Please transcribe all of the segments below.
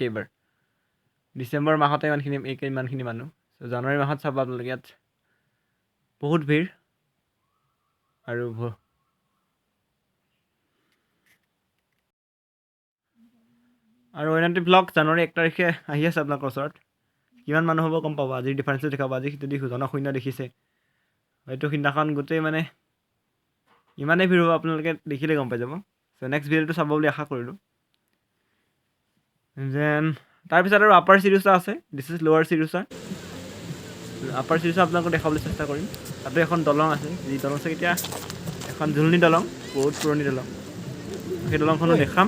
এইবাৰ ডিচেম্বৰ মাহতে ইমানখিনি মানুহ চ' জানুৱাৰী মাহত চাব আপোনালোকে ইয়াত বহুত ভিৰ আৰু অন্যান্য ব্লগ জানুৱাৰী 1 তাৰিখে আহি আছে আপোনালোকৰ ওচৰত কিমান মানুহ হ'ব গম পাব আজিৰ ডিফাৰেঞ্চটো দেখাব আজি যদি জনশূন্য দেখিছে হয়তো সিদিনাখন গোটেই মানে ইমানেই ভিৰ হ'ব আপোনালোকে দেখিলে গম পাই যাব চ' নেক্সট ভিডিঅ'টো চাব বুলি আশা কৰিলোঁ দেন তাৰপিছত আৰু আপাৰ চিজুচা আছে দিছ ইজ লোৱাৰ চিজুচা আপাৰ চিজুচা আপোনালোকক দেখাবলৈ চেষ্টা কৰিম তাতো এখন দলং আছে যি দলং আছে এতিয়া এখন ঝুলনি দলং বহুত পুৰণি দলং সেই দলংখনো দেখাম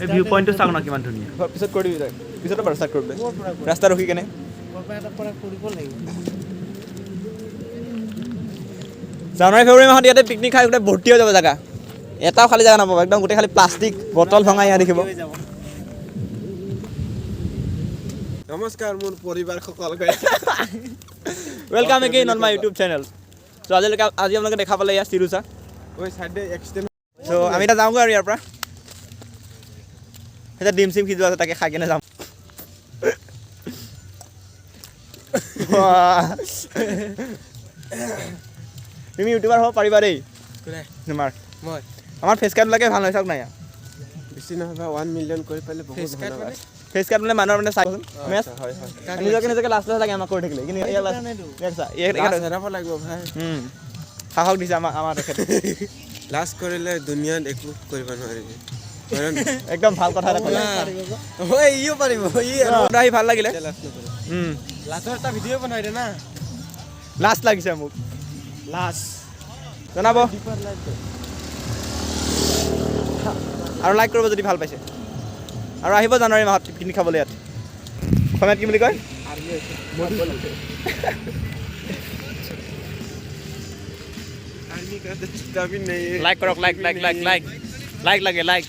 এই ভিউ পইণ্টটো চাওক ন কিমান ধুনীয়া পিছত কৰি দিবি পিছতে বাৰু ষ্টাৰ্ট কৰিবলৈ ৰাস্তা ৰখি কেনে জানুৱাৰী ফেব্ৰুৱাৰী মাহত ইয়াতে পিকনিক খাই গোটেই ভৰ্তি হৈ যাব জেগা এটাও খালী জেগা নাপাব একদম গোটেই খালী প্লাষ্টিক বটল ভঙা ইয়াত দেখিব নমস্কাৰ মোৰ পৰিবাৰ সকলকে welcome again on my YouTube channel চ' আজি আপোনালোকে দেখা পালে ইয়াত চিজুচা ঐ চাইডে এক্সটেণ্ড চ' আমি এতিয়া যাওঁগৈ আৰু ইয়াৰ পৰা এতিয়া ডিম চিম সিজোৱা আছে তাকে খাই কেনে যাম তুমি ইউটিউবাৰ হ'ব পাৰিবা দেই তোমাৰ মই আমাৰ ফেচ কাৰ্ডবিলাকে ভাল হয় চাওক নাই বেছি নহয় 1 মিলিয়ন কৰি পালে বহুত ধন্যবাদ ফেচ কাৰ্ড মানে মানুহৰ মানে চাইচোন মেচ হয় নিজকে নিজকে লাষ্ট লাগে আমাক কৰি থাকিলে কিন্তু হেৰাব লাগিব ভাই সাহস দিছে আমাৰ তেখেতে লাষ্ট কৰিলে দুনিয়াত একো কৰিব নোৱাৰিবি একদম ভাল কথা এটা ক'লে হয় ইও পাৰিব আহি ভাল লাগিলে লাষ্টৰ এটা ভিডিঅ' বনাই দে না লাষ্ট লাগিছে মোক লাষ্ট জনাব আৰু লাইক কৰিব যদি ভাল পাইছে আৰু আহিব জানুৱাৰী মাহত পিকনিক খাবলৈ ইয়াত অসমীয়াত কি বুলি কয় आर्मी का तो चिंता भी नहीं है লাইক কৰক like like like like like লাগে লাইক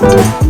Thank you.